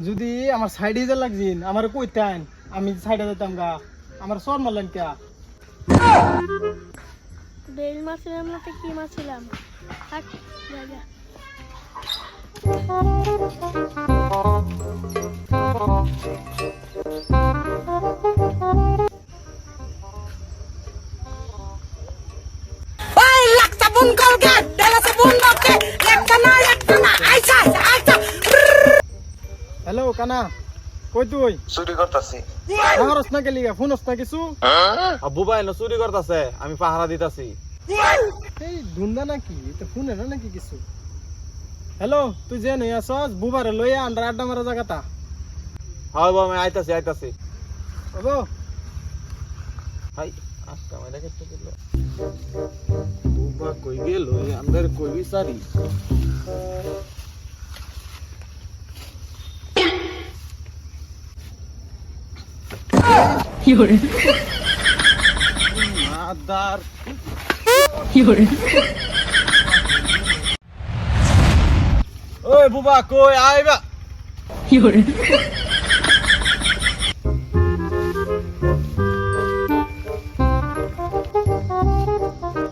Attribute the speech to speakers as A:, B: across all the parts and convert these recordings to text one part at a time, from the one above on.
A: যদি আমার সাইডে যা লাগছিন আমার কইতেন আমি সাইডে যেতাম গা আমার সর মারলেন কে
B: বেল মারছিলাম না তো কি মারছিলাম থাক জায়গা
C: ওই লাখ সাবুন কলগেট ডালা সাবুন বাপে একটা না আইসা আইসা
A: হ্যালো কানা কই তুই
D: চুরি করতাছি
A: আমারস না গেলি ফোন না কিছু
D: আব্বু ভাই না চুরি করতাছে আমি পাহারা দিতাছি
A: এই দুন্দা নাকি তো ফোনে না নাকি কিছু হ্যালো তুই যে নই আসস বুবারে লইয়া আন্ডার আড্ডা মারা জায়গাটা
D: হয় বাবা আমি আইতাছি
A: বাবু
D: হাই আজকে আমার দেখে তো দিল বুবা কই গেল আন্দার কই বিচারি
C: Fiore
D: আদার
C: Fiore
D: ওই বুবা কই আইবা
C: Fiore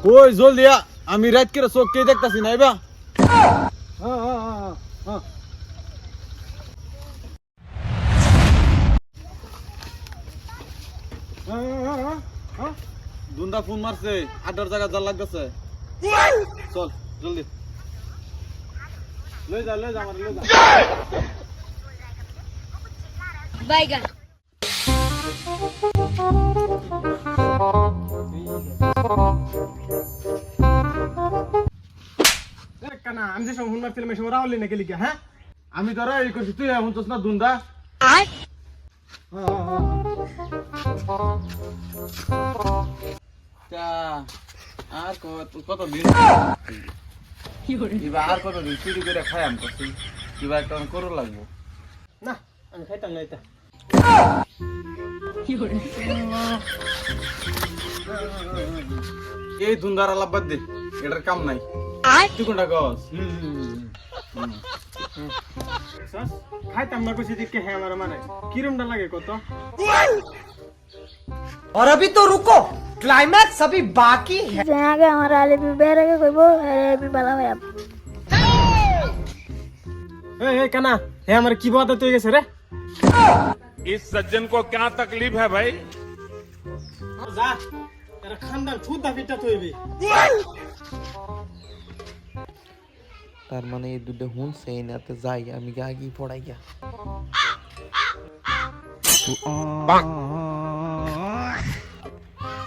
D: কই জলদি আ আমি রাত করে চোখ কে দেখতাছি না আইবা
A: হ্যাঁ
D: দুন্দা ফোন মারছে আড্ডার জায়গা যা লাগতেছে চল জলদি লই যা আমার লই যা
B: বাইগান
A: কানা আমি যে সময় ফোন মারছিলাম এই সময় রাহুল না গেলি হ্যাঁ
D: আমি তোরা এই করছি তুই এখন তোস না দুন্দা আর কত দিন
C: Fiore
D: এবার আর কত দিন চুরি করে খাইয়াম করছি এবার একটা করো লাগবো
A: না আমি খাইতাম না এটা
C: Fiore
D: এই দুন্দার আলাপ বাদ দে এটার কাম নাই তুই কোনটা গছ
A: খাইতাম না কইছি দিকে হ্যাঁ আমার মানে কিরমটা লাগে কত
E: और अभी तो रुको क्लाइमैक्स अभी बाकी है
B: জায়গা আমার আলে বিবেরে কইবো আরে বি বালা ভাই
A: এই কানা হ্যাঁ আমার কি বাত হয়ে গেছে রে
F: इस सज्जन को क्या तकलीफ है भाई
A: যা এরা খানদান ছুদা পিটা তৈবে
G: তার মানে এই দুটো হুন সেই নাতে যাই আমি আগে পড়াই গিয়া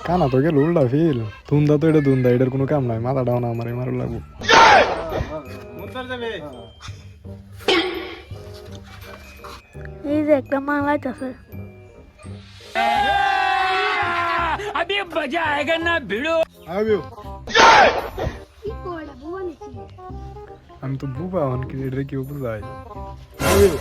H: কানা তো গেল উল্টা ফিল দুন্দা তো এটা দুন্দা এটার কোনো কাম নাই মাথা ডাউন আমার মারু লাগবো
A: মুতার যাবে
B: এই যে একটা মালাইত আছে
C: अभी मजा आएगा ना भिड़ो
H: আবিও
B: কি কোড়া বুয়া নিছি
H: আমি তো বুবা হন কি এটা কি বুঝাই আবিও